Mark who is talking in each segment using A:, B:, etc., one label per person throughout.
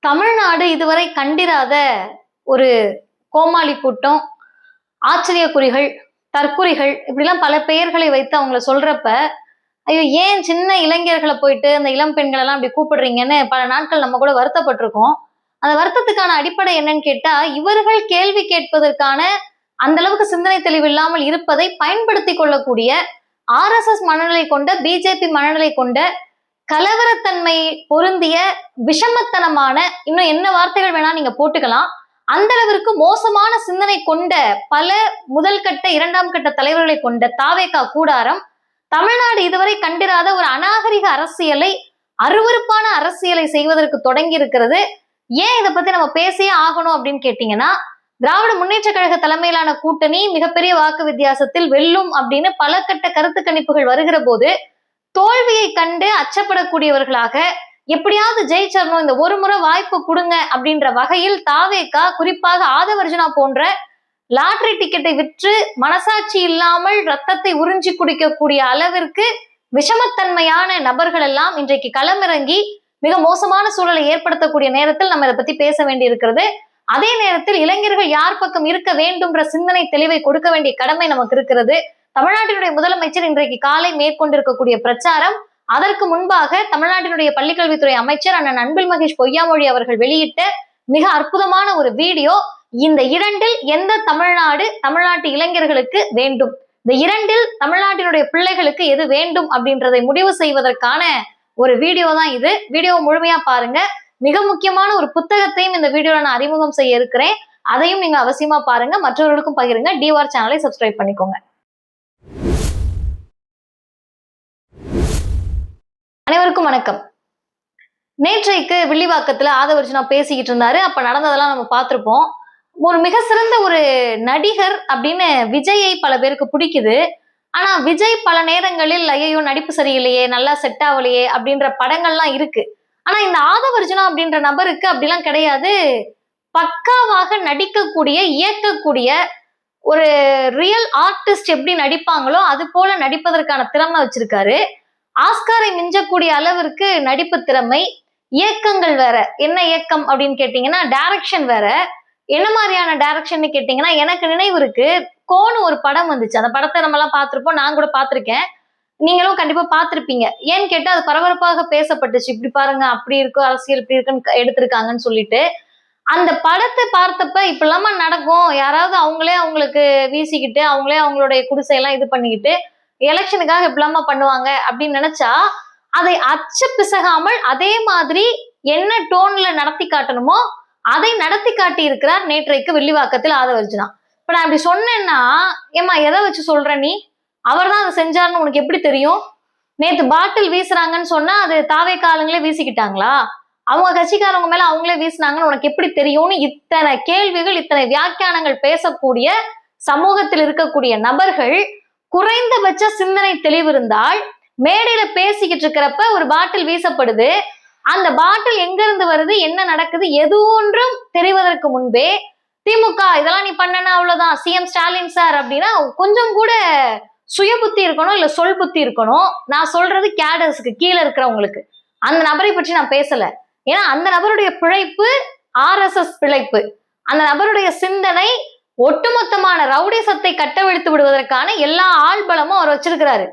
A: தமிழ்நாடு இதுவரை கண்டிராத ஒரு கோமாளி கூட்டம், ஆச்சரிய குறிகள், தற்குறிகள் இப்படிலாம் பல பெயர்களை வைத்து அவங்கள சொல்றப்ப, ஐயோ ஏன் சின்ன இளைஞர்களை போயிட்டு அந்த இளம் பெண்கள் எல்லாம் அப்படி கூப்பிடுறீங்கன்னு பல நாட்கள் நம்ம கூட வருத்தப்பட்டிருக்கோம். அந்த வருத்தத்துக்கான அடிப்படை என்னன்னு கேட்டா, இவர்கள் கேள்வி கேட்பதற்கான அந்த அளவுக்கு சிந்தனை தெளிவு இல்லாமல் இருப்பதை பயன்படுத்தி கொள்ளக்கூடிய RSS மனநிலை கொண்ட, பிஜேபி மனநிலை கொண்ட, கலவரத்தன்மை பொருந்திய, விஷமத்தனமான, இன்னும் என்ன வார்த்தைகள் வேணா நீங்க போட்டுக்கலாம், அந்த அளவிற்கு மோசமான சிந்தனை கொண்ட பல முதல் கட்ட, இரண்டாம் கட்ட தலைவர்களை கொண்ட தாவேகா கூடாரம் தமிழ்நாடு இதுவரை கண்டிராத ஒரு அநாகரிக அரசியலை, அருவருப்பான அரசியலை செய்வதற்கு தொடங்கி இருக்கிறது. ஏன் இதை பத்தி நம்ம பேசியே ஆகணும் அப்படின்னு கேட்டீங்கன்னா, திராவிட முன்னேற்ற கழக தலைமையிலான கூட்டணி மிகப்பெரிய வாக்கு வித்தியாசத்தில் வெல்லும் அப்படின்னு பல கட்ட கருத்து கணிப்புகள் வருகிற போது தோல்வியை கண்டு அச்சப்படக்கூடியவர்களாக எப்படியாவது ஜெயிச்சிடணும், இந்த ஒரு முறை வாய்ப்பு கொடுங்க அப்படின்ற வகையில் தாவேகா, குறிப்பாக ஆதவர்ஜுனா போன்ற லாட்டரி டிக்கெட்டை விற்று மனசாட்சி இல்லாமல் ரத்தத்தை உறிஞ்சி குடிக்கக்கூடிய அளவிற்கு விஷமத்தன்மையான நபர்கள் எல்லாம் இன்றைக்கு களமிறங்கி மிக மோசமான சூழலை ஏற்படுத்தக்கூடிய நேரத்தில் நம்ம இதை பத்தி பேச வேண்டி இருக்கிறது. அதே நேரத்தில் இளைஞர்கள் யார் பக்கம் இருக்க வேண்டும்ன்ற சிந்தனை தெளிவை கொடுக்க வேண்டிய கடமை நமக்கு இருக்கிறது. தமிழ்நாட்டினுடைய முதலமைச்சர் இன்றைக்கு காலை மேற்கொண்டிருக்கக்கூடிய பிரச்சாரம், அதற்கு முன்பாக தமிழ்நாட்டினுடைய பள்ளிக்கல்வித்துறை அமைச்சர் அண்ணன் அன்பில் மகேஷ் பொய்யாமொழி அவர்கள் வெளியிட்ட மிக அற்புதமான ஒரு வீடியோ. இந்த இரண்டில் எந்த தமிழ்நாட்டு இளைஞர்களுக்கு வேண்டும், இந்த இரண்டில் தமிழ்நாட்டினுடைய பிள்ளைகளுக்கு எது வேண்டும் அப்படின்றதை முடிவு செய்வதற்கான ஒரு வீடியோ தான் இது. வீடியோ முழுமையா பாருங்க. மிக முக்கியமான ஒரு புத்தகத்தையும் இந்த வீடியோல நான் அறிமுகம் செய்ய இருக்கிறேன். அதையும் நீங்க அவசியமா பாருங்க, மற்றவர்களுக்கும் பகிருங்க. டிவார் சேனலை சப்ஸ்கிரைப் பண்ணிக்கோங்க. அனைவருக்கும் வணக்கம். நேற்றைக்கு வில்லிவாக்கத்துல ஆதவர்ஜுனா பேசிக்கிட்டு இருந்தாரு. அப்ப நடந்ததெல்லாம் நம்ம பார்த்திருப்போம். ஒரு மிக சிறந்த ஒரு நடிகர் அப்படின்னு விஜயை பல பேருக்கு பிடிக்குது. ஆனா விஜய் பல நேரங்களில் ஐயோ நடிப்பு சரியில்லையே, நல்லா செட் ஆகலையே அப்படின்ற படங்கள்லாம் இருக்கு. ஆனா இந்த ஆதவர்ஜுனா அப்படின்ற நபருக்கு அப்படிலாம் கிடையாது. பக்காவாக நடிக்கக்கூடிய, இயக்கக்கூடிய ஒரு ரியல் ஆர்டிஸ்ட் எப்படி நடிப்பாங்களோ அது போல நடிப்பதற்கான திறமை வச்சிருக்காரு. ஆஸ்காரை மிஞ்சக்கூடிய அளவிற்கு நடிப்பு திறமை. இயக்கங்கள் வேற. என்ன இயக்கம் அப்படின்னு கேட்டீங்கன்னா டைரக்ஷன் வேற. என்ன மாதிரியான டைரக்ஷன் கேட்டீங்கன்னா, எனக்கு நினைவு இருக்கு, கோன்னு ஒரு படம் வந்துச்சு. அந்த படத்தை நம்ம எல்லாம் பார்த்திருப்போம், நான் கூட பார்த்திருக்கேன், நீங்களும் கண்டிப்பா பார்த்திருப்பீங்க. ஏன்னு கேட்டா அது பரபரப்பாக பேசப்பட்டுச்சு. இப்படி பாருங்க, அப்படி இருக்கும் அரசியல், இப்படி இருக்குன்னு எடுத்திருக்காங்கன்னு சொல்லிட்டு. அந்த படத்தை பார்த்தப்ப இப்ப இல்லாம நடக்கும், யாராவது அவங்களே அவங்களுக்கு வீசிக்கிட்டு அவங்களே அவங்களுடைய குடிசையெல்லாம் இது பண்ணிக்கிட்டு எலெக்ஷனுக்காக இப்படிலாமா பண்ணுவாங்க அப்படின்னு நினைச்சா, அதை அச்சு பிசகாமல் அதே மாதிரி என்ன டோன்ல நடத்தி காட்டணுமோ அதை நடத்தி காட்டி இருக்கிறார் நேற்றைக்கு வில்லிவாக்கத்தில் ஆதவர்ஜுனா. இப்ப நான் இப்படி சொன்னேன்னா, ஏமா எதை வச்சு சொல்ற நீ, அவர் தான் அதை செஞ்சாருன்னு உனக்கு எப்படி தெரியும்? நேத்து பாட்டில் வீசுறாங்கன்னு சொன்னா அது தாவேகா ஆளுங்களே வீசிக்கிட்டாங்களா? அவங்க கட்சிக்காரவங்க மேல அவங்களே வீசினாங்கன்னு உனக்கு எப்படி தெரியும்னு இத்தனை கேள்விகள், இத்தனை வியாக்கியானங்கள் பேசக்கூடிய சமூகத்தில் இருக்கக்கூடிய நபர்கள், குறைந்தபட்ச சிந்தனை தெளிவு இருந்தால் மேடையில பேசிக்கிட்டு இருக்கிறப்ப ஒரு பாட்டில் வீசப்படுது, அந்த பாட்டில் எங்க இருந்து வருது, என்ன நடக்குது, எது ஒன்றும் தெரிவதற்கு முன்பே திமுக இதெல்லாம் நீ பண்ணனா அவ்வளவுதான், சிஎம் ஸ்டாலின் சார் அப்படின்னா கொஞ்சம் கூட சுய புத்தி இருக்கணும், இல்ல சொல் புத்தி இருக்கணும். நான் சொல்றது கேடர்ஸ்க்கு, கீழே இருக்கிறவங்களுக்கு. அந்த நபரை பற்றி நான் பேசல. ஏன்னா அந்த நபருடைய பிழைப்பு RSS பிழைப்பு. அந்த நபருடைய சிந்தனை ஒட்டுமொத்தமான ரவுடிசத்தை கட்டவிழ்த்து விடுவதற்கான எல்லா ஆள்பலமும் அவர் வச்சிருக்கிறாரு.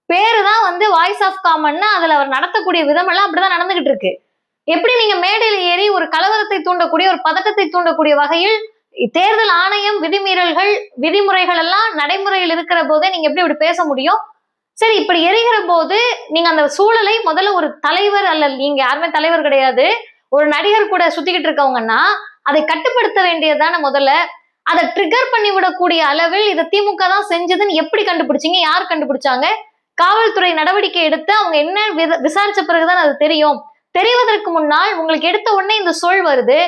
A: பேருதான் வாய்ஸ் ஆஃப் காமன்னா அதுல அவர் நடத்தக்கூடிய விதம் எல்லாம் அப்படிதான் நடந்துகிட்டு இருக்கு. எப்படி நீங்க மேடையில ஏறி ஒரு கலவரத்தை தூண்டக்கூடிய, ஒரு பதட்டத்தை தூண்டக்கூடிய வகையில் தேர்தல் ஆணையம் விதிமீறல்கள், விதிமுறைகள் எல்லாம் நடைமுறையில் இருக்கிற போதே நீங்க எப்படி இப்படி பேச முடியும்? சரி, இப்படி எரிகிற போது நீங்க அந்த சூழலை முதல்ல ஒரு தலைவர், அல்ல நீங்க யாருமே தலைவர் கிடையாது, ஒரு நடிகர் கூட சுத்திக்கிட்டு இருக்கவங்கன்னா அதை கட்டுப்படுத்த வேண்டியதுதானே முதல்ல. அதை ட்ரிகர் பண்ணி விடக்கூடிய அளவில் இதை திமுக தான் செஞ்சதுன்னு எப்படி கண்டுபிடிச்சீங்க? யார் கண்டுபிடிச்சாங்க? காவல்துறை நடவடிக்கை எடுத்து அவங்க என்ன விசாரிச்ச பிறகுதான் அது தெரியும். தெரிவதற்கு முன்னால் உங்களுக்கு எடுத்த உடனே இந்த சொல் வருது.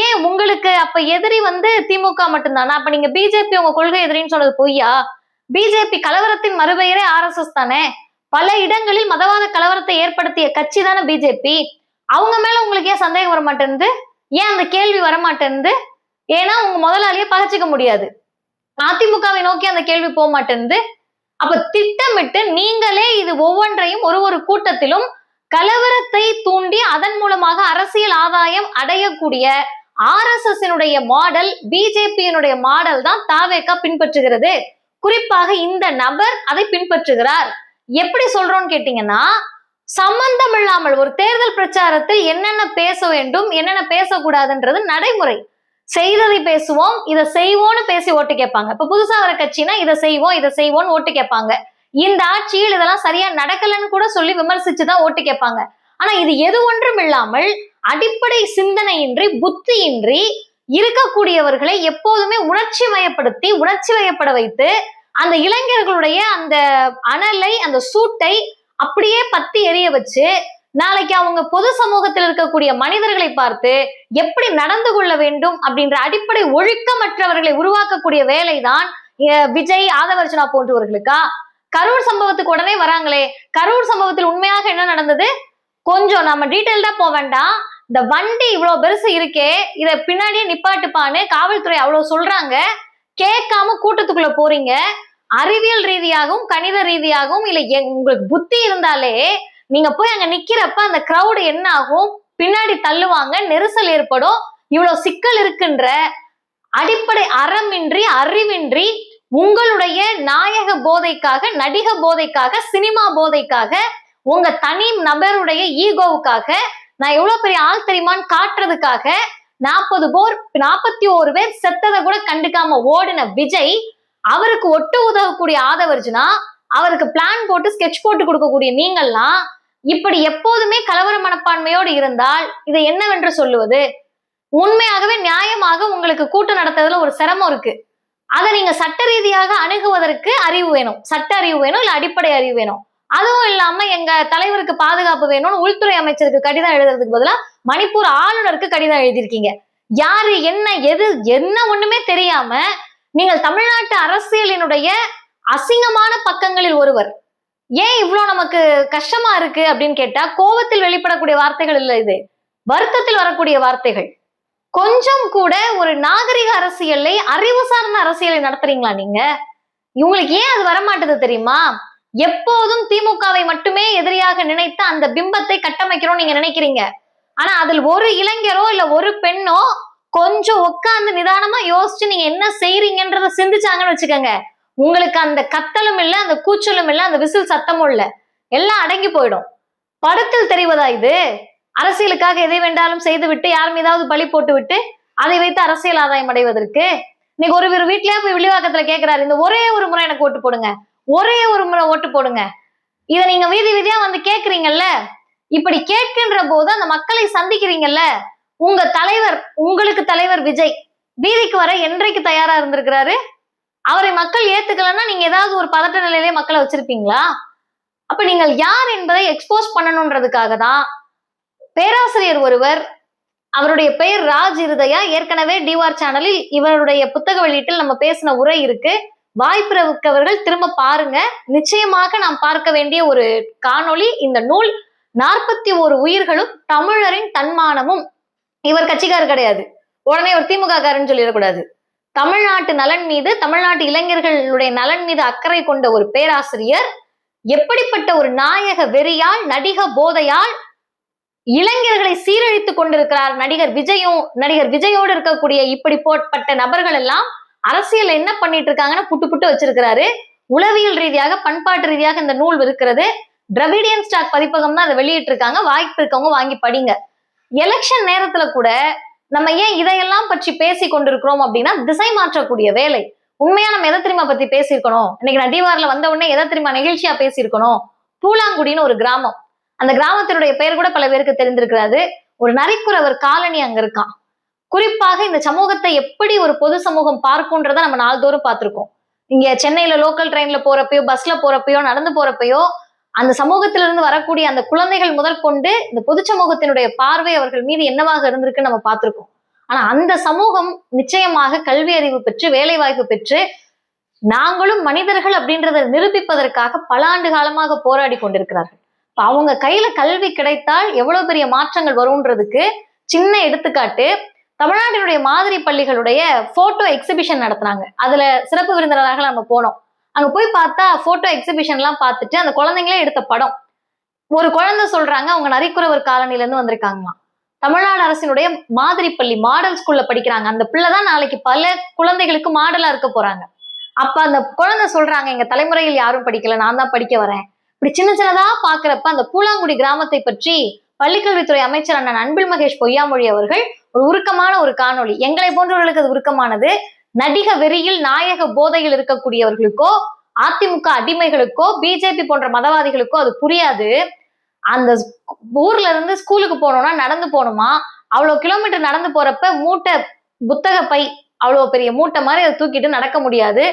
A: ஏன் உங்களுக்கு அப்ப எதிரி திமுக மட்டும்தானா? அப்ப நீங்க பிஜேபி உங்க கொள்கை எதிரின்னு சொன்னது பொய்யா? பிஜேபி கலவரத்தின் மறுபெயரே RSS தானே. பல இடங்களில் மதவாத கலவரத்தை ஏற்படுத்திய கட்சி தானே பிஜேபி. அவங்க மேல உங்களுக்கு ஏன் சந்தேகம் வர மாட்டேங்குது? ஏன் அந்த கேள்வி வர மாட்டேங்குது? ஏன்னா உங்க முதலாளியே பகச்சிக்க முடியாது. அதிமுகவை நோக்கி அந்த கேள்வி போக மாட்டேங்குது. அப்ப திட்டமிட்டு நீங்களே இது ஒவ்வொன்றையும் ஒரு கூட்டத்திலும் கலவரத்தை தூண்டி அதன் மூலமாக அரசியல் ஆதாயம் அடையக்கூடிய RSS மாடல், பிஜேபியினுடைய மாடல் தான் தாவேகா பின்பற்றுகிறது. குறிப்பாக இந்த நபர் அதை பின்பற்றுகிறார். எப்படி சொல்றோம்னு கேட்டீங்கன்னா, சம்பந்தம் இல்லாமல் ஒரு தேர்தல் பிரச்சாரத்தில் என்னென்ன பேச வேண்டும், என்னென்ன பேசக்கூடாதுன்றது நடைமுறை. செய்ததை பேசுவோம், இதை செய்வோம்னு பேசி ஓட்டு கேட்பாங்க. இப்ப புதுசா வர கட்சினா இதை செய்வோம், இதை செய்வோம்னு ஓட்டு கேட்பாங்க. இந்த ஆட்சியில் இதெல்லாம் சரியா நடக்கலன்னு கூட சொல்லி விமர்சிச்சுதான் ஓட்டு கேட்பாங்க. ஆனா இது எது ஒன்றும் இல்லாமல் அடிப்படை சிந்தனையின்றி, புத்தியின்றி இருக்கக்கூடியவர்களை எப்போதுமே உணர்ச்சி வயப்பட வைத்து அந்த இளைஞர்களுடைய அந்த அனலை, அந்த சூட்டை அப்படியே பத்தி எரிய வச்சு நாளைக்கு அவங்க பொது சமூகத்தில் இருக்கக்கூடிய மனிதர்களை பார்த்து எப்படி நடந்து கொள்ள வேண்டும் அப்படின்ற அடிப்படை ஒழுக்கமற்றவர்களை உருவாக்கக்கூடிய வேலைதான் விஜய், ஆதவர்ஜுனா போன்றவர்களுக்கா? கரூர் சம்பவத்துக்கு உடனே வராங்களே, கரூர் சம்பவத்தில் உண்மையாக என்ன நடந்தது கொஞ்சம் நம்ம டீட்டெயில்டா போக வேண்டாம். இந்த வண்டி இவ்வளவு பெருசு இருக்கே, இத பின்னாடியே நிப்பாட்டுப்பான்னு காவல்துறை அவ்வளவு சொல்றாங்க, கேட்காம கூட்டத்துக்குள்ள போறீங்க. அறிவியல் ரீதியாகவும் கணித ரீதியாகவும் இல்ல உங்களுக்கு புத்தி இருந்தாலே நீங்க போய் அங்க நிக்கிறப்ப அந்த கிரௌடு என்ன ஆகும், பின்னாடி தள்ளுவாங்க, நெரிசல் ஏற்படும். இவ்வளவு சிக்கல் இருக்கின்ற அடிப்படை அறமின்றி, அறிவின்றி, உங்களுடைய நாயக போதைக்காக, நடிக போதைக்காக, சினிமா போதைக்காக, உங்க தனி நபருடைய ஈகோவுக்காக, நான் எவ்வளவு பெரிய ஆள் தெரியுமான்னு காட்டுறதுக்காக 41 பேர் செத்ததை கூட கண்டுக்காம ஓடின விஜய், அவருக்கு ஒட்டு உதவக்கூடிய ஆதவர்ஜுனா, அவருக்கு பிளான் போட்டு ஸ்கெட்ச் போட்டு கொடுக்கக்கூடிய நீங்கள்லாம் இப்படி எப்போதுமே கலவர மனப்பான்மையோடு இருந்தால் இதை என்னவென்று சொல்லுவது? உண்மையாகவே நியாயமாக உங்களுக்கு கூட்டம் நடத்துறதுல ஒரு சிரமம் இருக்கு. அதை நீங்க சட்ட ரீதியாக அணுகுவதற்கு அறிவு வேணும், சட்ட அறிவு வேணும், இல்ல அடிப்படை அறிவு வேணும். அதுவும் இல்லாம எங்க தலைவருக்கு பாதுகாப்பு வேணும்னு உள்துறை அமைச்சருக்கு கடிதம் எழுதுறதுக்கு பதிலா மணிப்பூர் ஆளுநருக்கு கடிதம் எழுதியிருக்கீங்க. யாரு என்ன எது என்ன ஒண்ணுமே தெரியாம நீங்கள் தமிழ்நாட்டு அரசியலினுடைய அசிங்கமான பக்கங்களில் ஒருவர். ஏன் இவ்வளவு நமக்கு கஷ்டமா இருக்கு அப்படின்னு கேட்டா, கோபத்தில் வெளிப்படக்கூடிய வார்த்தைகள் இல்ல, இது வருத்தத்தில் வரக்கூடிய வார்த்தைகள். கொஞ்சம் கூட ஒரு நாகரிக அரசியலை, அறிவு சார்ந்த அரசியலை நடத்துறீங்களா நீங்க? இவங்களுக்கு ஏன் அது வரமாட்டது தெரியுமா? எப்போதும் திமுகவை மட்டுமே எதிரியாக நினைத்து அந்த பிம்பத்தை கட்டமைக்கிறோம் நீங்க நினைக்கிறீங்க. ஆனா அதில் ஒரு இளைஞரோ இல்ல ஒரு பெண்ணோ கொஞ்சம் உட்கார்ந்து நிதானமா யோசிச்சு நீங்க என்ன செய்றீங்கன்றத சிந்திச்சாங்கன்னு வச்சுக்கோங்க, உங்களுக்கு அந்த கத்தலும் இல்ல, அந்த கூச்சலும் இல்ல, அந்த விசில் சத்தமும் இல்ல, எல்லாம் அடங்கி போயிடும். படத்தில் தெரிவதா இது? அரசியலுக்காக எதை வேண்டாலும் செய்து விட்டு யார் மீதாவது பலி போட்டு விட்டு அதை வைத்து அரசியல் ஆதாயம் அடைவதற்கு. இன்னைக்கு ஒரு வீட்லயே போய் வில்லிவாக்கத்துல கேட்கிறாரு, இந்த ஒரே ஒரு முறை எனக்கு ஓட்டு போடுங்க, ஒரே ஒரு முறை ஓட்டு போடுங்க. இதை நீங்க வீதி வீதியா வந்து கேட்கறீங்கல்ல, இப்படி கேட்கின்ற போது அந்த மக்களை சந்திக்கிறீங்கல்ல, உங்க தலைவர், உங்களுக்கு தலைவர் விஜய் வீதிக்கு வர என்றைக்கு தயாரா இருந்திருக்கிறாரு? அவரை மக்கள் ஏத்துக்கலன்னா நீங்க ஏதாவது ஒரு பதட்ட நிலையிலே மக்களை வச்சிருப்பீங்களா? அப்ப நீங்கள் யார் என்பதை எக்ஸ்போஸ் பண்ணணும்ன்றதுக்காக தான் பேராசிரியர் ஒருவர், அவருடைய பெயர் ராஜ் இருதயா, ஏற்கனவே டிவார் சேனலில் இவருடைய புத்தக வெளியீட்டில் நம்ம பேசின உரை இருக்கு, வாய்ப்பு இருக்கவர்கள் திரும்ப பாருங்க. நிச்சயமாக நாம் பார்க்க வேண்டிய ஒரு காணொளி இந்த நூல். 41 உயிர்களும் தமிழரின் தன்மானமும். இவர் கட்சிக்காரர் கிடையாது, உடனே ஒரு திமுக காரன்னு சொல்லிடக்கூடாது. தமிழ்நாட்டு நலன் மீது, தமிழ்நாட்டு இளைஞர்களுடைய நலன் மீது அக்கறை கொண்ட ஒரு பேராசிரியர் எப்படிப்பட்ட ஒரு நாயக வெறியால், நடிக போதையால் இளைஞர்களை சீரழித்துக் கொண்டிருக்கிறார். நடிகர் விஜயோடு இருக்கக்கூடிய இப்படி போட்பட்ட நபர்கள் எல்லாம் அரசியல் என்ன பண்ணிட்டு இருக்காங்கன்னு புட்டு புட்டு வச்சிருக்கிறாரு. உளவியல் ரீதியாக, பண்பாட்டு ரீதியாக இந்த நூல் இருக்கிறது. டிராவிடியன் ஸ்டாக் பதிப்பகம் தான் அதை வெளியிட்டு இருக்காங்க. வாய்ப்பு இருக்கவங்க வாங்கி படிங்க. எலெக்ஷன் நேரத்துல கூட நம்ம ஏன் இதையெல்லாம் பற்றி பேசி கொண்டிருக்கிறோம் அப்படின்னா, திசை மாற்றக்கூடிய வேலை. உண்மையா நம்ம எதை தெரியுமா பத்தி பேசியிருக்கணும்? இன்னைக்கு நான் டிவார்ல வந்த உடனே எதை தெரியுமா நிகழ்ச்சியா பேசியிருக்கணும்? பூலாங்குடின்னு ஒரு கிராமம், அந்த கிராமத்தினுடைய பெயர் கூட பல பேருக்கு தெரிந்திருக்கிறாரு. ஒரு நரிக்குறவர் காலனி அங்க இருக்கான். குறிப்பாக இந்த சமூகத்தை எப்படி ஒரு பொது சமூகம் பார்க்கும்ன்றத நம்ம நாள்தோறும் பார்த்திருக்கோம். இங்க சென்னையில லோக்கல் ட்ரெயின்ல போறப்பயோ, பஸ்ல போறப்பயோ, நடந்து போறப்பயோ அந்த சமூகத்திலிருந்து வரக்கூடிய அந்த குழந்தைகள் முதல் கொண்டு இந்த பொது சமூகத்தினுடைய பார்வை அவர்கள் மீது என்னவாக இருந்திருக்குன்னு நம்ம பார்த்திருக்கோம். ஆனா அந்த சமூகம் நிச்சயமாக கல்வி அறிவு பெற்று, வேலை வாய்ப்பு பெற்று, நாங்களும் மனிதர்கள் அப்படின்றத நிரூபிப்பதற்காக பல ஆண்டு காலமாக போராடி கொண்டிருக்கிறார்கள். அவங்க கையில கல்வி கிடைத்தால் எவ்வளவு பெரிய மாற்றங்கள் வரும்ன்றதுக்கு சின்ன எடுத்துக்காட்டு, தமிழ்நாட்டினுடைய மாதிரி பள்ளிகளுடைய போட்டோ எக்ஸிபிஷன் நடத்துனாங்க. அதுல சிறப்பு விருந்தினராக நம்ம போனோம். அங்க போய் பார்த்தா போட்டோ எக்ஸிபிஷன் எல்லாம் பார்த்துட்டு அந்த குழந்தைங்களே எடுத்த படம் ஒரு குழந்தை சொல்றாங்க அவங்க நரிக்குறவர் காலனில இருந்து வந்திருக்காங்களாம். தமிழ்நாடு அரசினுடைய மாதிரி பள்ளி மாடல் ஸ்கூல்ல படிக்கிறாங்க. அந்த பிள்ளைதான் நாளைக்கு பல குழந்தைகளுக்கு மாடலா இருக்க போறாங்க. அப்ப அந்த குழந்தை சொல்றாங்க, எங்க தலைமுறையில் யாரும் படிக்கல, நான் தான் படிக்க வரேன். இப்படி சின்ன சின்னதா பாக்குறப்ப அந்த பூலாங்குடி கிராமத்தை பற்றி பள்ளிக்கல்வித்துறை அமைச்சர் அண்ணன் அன்பில் மகேஷ் பொய்யாமொழி அவர்கள் ஒரு உருக்கமான ஒரு காணொளி, எங்களை போன்றவர்களுக்கு அது உருக்கமானது. நடிக வெறியில் நாயக போதையில் இருக்கக்கூடியவர்களுக்கோ, அதிமுக அடிமைகளுக்கோ, பிஜேபி போன்ற மதவாதிகளுக்கோ அது புரியாது. அந்த ஊர்ல இருந்து ஸ்கூலுக்கு போனோம்னா நடந்து போகணுமா, அவ்வளவு கிலோமீட்டர் நடந்து போறப்ப மூட்டை புத்தக பை அவ்வளவு பெரிய மூட்டை மாதிரி அதை தூக்கிட்டு நடக்க முடியாது.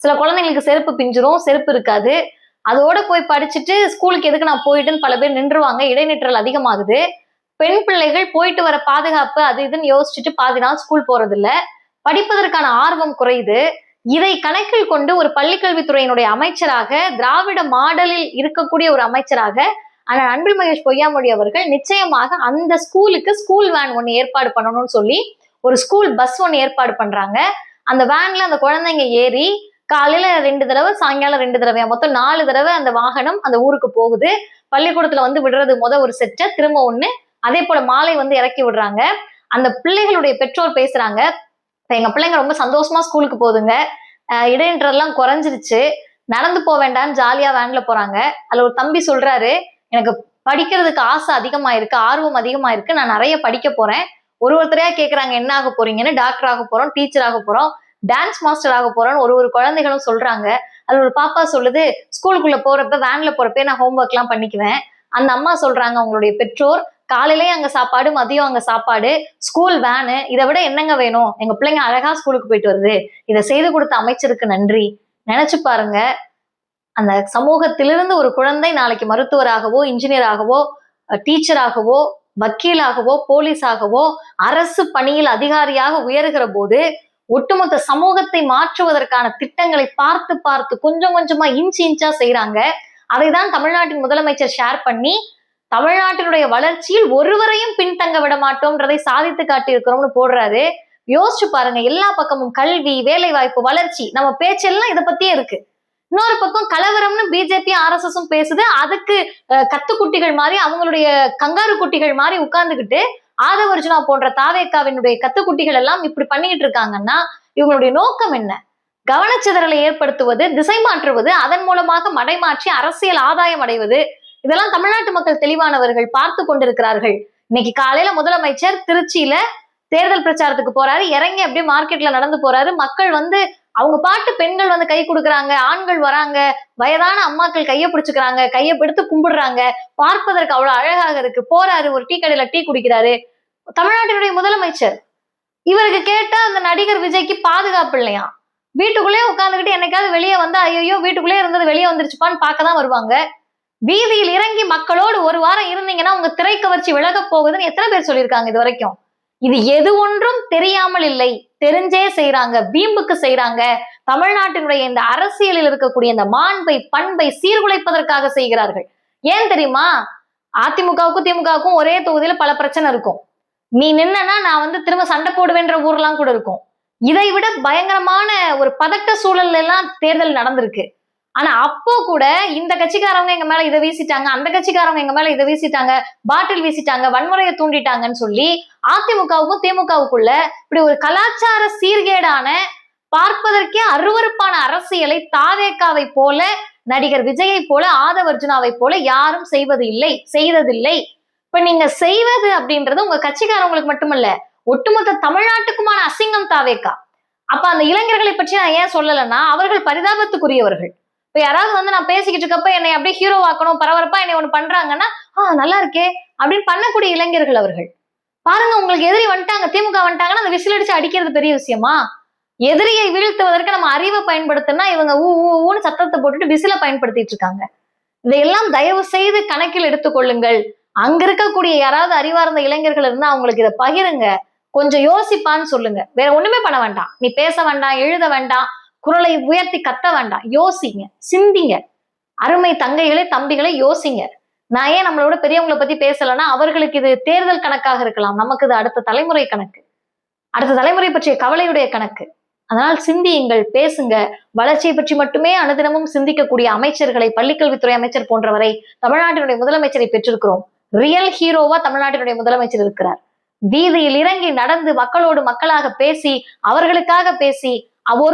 A: சில குழந்தைங்களுக்கு செருப்பு பிஞ்சிரும், செருப்பு இருக்காது. அதோட போய் படிச்சுட்டு ஸ்கூலுக்கு எதுக்கு நான் போயிட்டுன்னு பல பேர் நின்றுவாங்க. இடைநிற்றல் அதிகமாகுது. பெண் பிள்ளைகள் போயிட்டு வர பாதுகாப்பு அது இதுன்னு யோசிச்சுட்டு பாதி நாள் ஸ்கூல் போறது இல்ல. படிப்பதற்கான ஆர்வம் குறையுது. இதை கணக்கில் கொண்டு ஒரு பள்ளிக்கல்வித்துறையினுடைய அமைச்சராக, திராவிட மாடலில் இருக்கக்கூடிய ஒரு அமைச்சராக ஆனா அன்பில் மகேஷ் பொய்யாமொழி அவர்கள் நிச்சயமாக அந்த ஸ்கூலுக்கு ஸ்கூல் வேன் ஒண்ணு ஏற்பாடு பண்ணணும்னு சொல்லி ஒரு ஸ்கூல் பஸ் ஒண்ணு ஏற்பாடு பண்றாங்க. அந்த வேன்ல அந்த குழந்தைங்க ஏறி காலையில 2 தடவை, சாயங்காலம் 2 தடவை, மொத்தம் 4 தடவை அந்த வாகனம் அந்த ஊருக்கு போகுது. பள்ளிக்கூடத்துல வந்து விடுறது ஒரு செட்டு, திரும்ப ஒண்ணு, அதே போல மாலை வந்து இறக்கி விடுறாங்க. அந்த பிள்ளைகளுடைய பெற்றோர் பேசுறாங்க, எங்க பிள்ளைங்க ரொம்ப சந்தோஷமா ஸ்கூலுக்கு போகுதுங்க, இடைநிற்றெல்லாம் குறைஞ்சிருச்சு, நடந்து போக வேண்டாம்னு ஜாலியா வேன்ல போறாங்க. அதுல ஒரு தம்பி சொல்றாரு, எனக்கு படிக்கிறதுக்கு ஆசை அதிகமா இருக்கு, ஆர்வம் அதிகமா இருக்கு, நான் நிறைய படிக்க போறேன். ஒருத்தரையா கேக்குறாங்க என்ன ஆக போறீங்கன்னு. டாக்டர் ஆக போறோம், டீச்சர் ஆக போறோம், டான்ஸ் மாஸ்டர் ஆக போறோம்னு ஒரு குழந்தைகளும் சொல்றாங்க. அது ஒரு பாப்பா சொல்லுது, ஸ்கூலுக்குள்ள போறப்ப வேன்ல போறப்ப நான் ஹோம்ஒர்க் எல்லாம் பண்ணிக்குவேன். அந்த அம்மா சொல்றாங்க, அவங்களுடைய பெற்றோர் காலையிலேயே அங்க சாப்பாடு, மதியம் அங்க சாப்பாடு, ஸ்கூல் வேனு, இதை விட என்னங்க வேணும், எங்க பிள்ளைங்க அழகா ஸ்கூலுக்கு போயிட்டு வருது, இதை செய்து கொடுத்த அமைச்சருக்கு நன்றி. நினைச்சு பாருங்க, அந்த சமூகத்திலிருந்து ஒரு குழந்தை நாளைக்கு மருத்துவராகவோ, இன்ஜினியராகவோ, டீச்சராகவோ, வக்கீலாகவோ, போலீஸாகவோ, அரசு பணியில் அதிகாரியாக உயர்கிற போது ஒட்டுமொத்த சமூகத்தை மாற்றுவதற்கான திட்டங்களை பார்த்து பார்த்து கொஞ்சம் கொஞ்சமா இன்ச்சா செய்யறாங்க. அதைதான் தமிழ்நாட்டின் முதலமைச்சர் ஷேர் பண்ணி தமிழ்நாட்டினுடைய வளர்ச்சியில் ஒருவரையும் பின்தங்க விட மாட்டோம்ன்றதை சாதித்து காட்டி இருக்கிறோம்னு போடுறாரு. யோசிச்சு பாருங்க, எல்லா பக்கமும் கல்வி, வேலை வாய்ப்பு, வளர்ச்சி, நம்ம பேச்செல்லாம் இதை பத்தியே இருக்கு. இன்னொரு பக்கம் கலவரம்னு பிஜேபி ஆர்எஸ்எஸும் பேசுது. அதுக்கு கத்துக்குட்டிகள் மாதிரி, அவங்களுடைய கங்காரு குட்டிகள் மாதிரி உட்கார்ந்துகிட்டு ஆதவர்ஜுனா போன்ற தாவேக்காவினுடைய கத்துக்குட்டிகள் எல்லாம் இப்படி பண்ணிக்கிட்டு இருக்காங்கன்னா இவங்களுடைய நோக்கம் என்ன? கவனச்சிதறலை ஏற்படுத்துவது, திசை மாற்றுவது, அதன் மூலமாக மடைமாற்றி அரசியல் ஆதாயம் அடைவது. இதெல்லாம் தமிழ்நாட்டு மக்கள் தெளிவானவர்கள் பார்த்து கொண்டிருக்கிறார்கள். இன்னைக்கு காலையில முதலமைச்சர் திருச்சியில தேர்தல் பிரச்சாரத்துக்கு போறாரு, இறங்கி அப்படியே மார்க்கெட்ல நடந்து போறாரு. மக்கள் வந்து அவங்க பாட்டு, பெண்கள் வந்து கை கொடுக்குறாங்க, ஆண்கள் வராங்க, வயதான அம்மாக்கள் கையை பிடிச்சுக்கிறாங்க, கையை எடுத்து கும்பிடுறாங்க, பார்ப்பதற்கு அவ்வளவு அழகாக இருக்கு. போறாரு, ஒரு டீ கடையில டீ குடிக்கிறாரு தமிழ்நாட்டினுடைய முதலமைச்சர். இவருக்கு கேட்டா அந்த நடிகர் விஜய்க்கு பாதுகாப்பு இல்லையா, வீட்டுக்குள்ளேயே உட்காந்துக்கிட்டு என்னைக்காவது வெளியே வந்தா ஐயோ வீட்டுக்குள்ளே இருந்தது வெளியே வந்துருச்சுப்பான்னு பார்க்கதான் வருவாங்க. வீதியில் இறங்கி மக்களோடு ஒரு வாரம் இருந்தீங்கன்னா உங்க திரை கவர்ச்சி விலக போகுதுன்னு எத்தனை பேர் சொல்லியிருக்காங்க இது வரைக்கும்? இது எது ஒன்றும் தெரியாமல் இல்லை, தெரிஞ்சே செய்யறாங்க, வீம்புக்கு செய்யறாங்க. தமிழ்நாட்டினுடைய இந்த அரசியலில் இருக்கக்கூடிய இந்த மாண்பை, பண்பை சீர்குலைப்பதற்காக செய்கிறார்கள். ஏன் தெரியுமா? அதிமுகவுக்கும் திமுகவுக்கும் ஒரே தொகுதியில பல பிரச்சனை இருக்கும். நீ நின்னா நான் வந்து திரும்ப சண்டை போடுவேன்ற ஊர்லாம் கூட இருக்கும். இதை விட பயங்கரமான ஒரு பதட்ட சூழல் எல்லாம் தேர்தல் நடந்திருக்கு. ஆனா அப்போ கூட இந்த கட்சிக்காரவங்க எங்க மேல இதை வீசிட்டாங்க, அந்த கட்சிக்காரவங்க எங்க மேல இதை வீசிட்டாங்க, பாட்டில் வீசிட்டாங்க, வன்முறையை தூண்டிட்டாங்கன்னு சொல்லி அதிமுகவுக்கும் திமுகவுக்குள்ள இப்படி ஒரு கலாச்சார சீர்கேடான, பார்ப்பதற்கே அருவருப்பான அரசியலை தாவேக்காவை போல, நடிகர் விஜயை போல, ஆதவர்ஜுனாவை போல யாரும் செய்வது இல்லை, செய்ததில்லை. இப்ப நீங்க செய்வது அப்படின்றது உங்க கட்சிக்காரவங்களுக்கு மட்டுமல்ல, ஒட்டுமொத்த தமிழ்நாட்டுக்குமான அசிங்கம் தாவேக்கா. அப்ப அந்த இளைஞர்களை பற்றி நான் ஏன் சொல்லலைன்னா, அவர்கள் பரிதாபத்துக்குரியவர்கள். இப்ப யாராவது வந்து நான் பேசிக்கிட்டு இருக்கப்ப என்னை அப்படியே ஹீரோவாக்கணும், பரபரப்பா என்னை ஒண்ணு பண்றாங்கன்னா நல்லா இருக்கே அப்படின்னு பண்ணக்கூடிய இளைஞர்கள் அவர்கள். பாருங்க, உங்களுக்கு எதிரி வந்துட்டாங்க, திமுக வந்துட்டாங்கன்னா அந்த விசில் அடிச்சு அடிக்கிறது பெரிய விஷயமா? எதிரியை வீழ்த்துவதற்கு நம்ம அறிவை பயன்படுத்தினா இவங்க ஊன்னு சத்தத்தை போட்டுட்டு விசில பயன்படுத்திட்டு இருக்காங்க. இதையெல்லாம் தயவு செய்து கணக்கில் எடுத்துக்கொள்ளுங்கள். அங்க இருக்கக்கூடிய யாராவது அறிவார்ந்த இளைஞர்கள் இருந்தா அவங்களுக்கு இதை பகிருங்க, கொஞ்சம் யோசிப்பான்னு சொல்லுங்க. வேற ஒண்ணுமே பண்ண வேண்டாம், நீ பேச வேண்டாம், எழுத வேண்டாம், குரலை உயர்த்தி கத்த வேண்டாம், யோசிங்க, சிந்திங்க. அருமை தங்கைகளே, தம்பிகளை யோசிங்க. நான் ஏன் நம்மளோட பெரியவங்களை பத்தி பேசலைன்னா, அவர்களுக்கு இது தேர்தல் கணக்காக இருக்கலாம், நமக்கு இது அடுத்த தலைமுறை கணக்கு, அடுத்த தலைமுறை பற்றிய கவலையுடைய கணக்கு. அதனால் சிந்தியுங்கள், பேசுங்க. வளர்ச்சியை பற்றி மட்டுமே அனுதினமும் சிந்திக்கக்கூடிய அமைச்சர்களை, பள்ளிக்கல்வித்துறை அமைச்சர் போன்றவரை தமிழ்நாட்டினுடைய முதலமைச்சரை பெற்றிருக்கிறோம். ரியல் ஹீரோவா தமிழ்நாட்டினுடைய முதலமைச்சர் இருக்கிறார். வீதியில் இறங்கி நடந்து மக்களோடு மக்களாக பேசி, அவர்களுக்காக பேசி,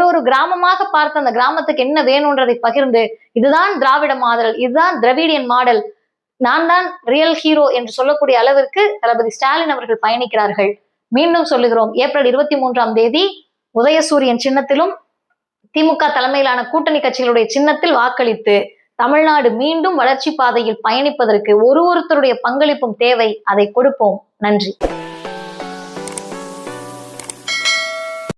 A: ஒரு கிராமமாக பார்த்து அந்த கிராமத்துக்கு என்ன வேணும்ன்றதை பகிர்ந்து, இதுதான் திராவிட மாடல், இதுதான் திராவிடியன் மாடல், நான் தான் ரியல் ஹீரோ என்று சொல்லக்கூடிய அளவிற்கு தளபதி ஸ்டாலின் அவர்கள் பயணிக்கிறார்கள். மீண்டும் சொல்லுகிறோம், ஏப்ரல் 23 உதயசூரியன் சின்னத்திலும் திமுக தலைமையிலான கூட்டணி கட்சிகளுடைய சின்னத்தில் வாக்களித்து தமிழ்நாடு மீண்டும் வளர்ச்சி பாதையில் பயணிப்பதற்கு ஒருத்தருடைய பங்களிப்பும் தேவை. அதை கொடுப்போம். நன்றி.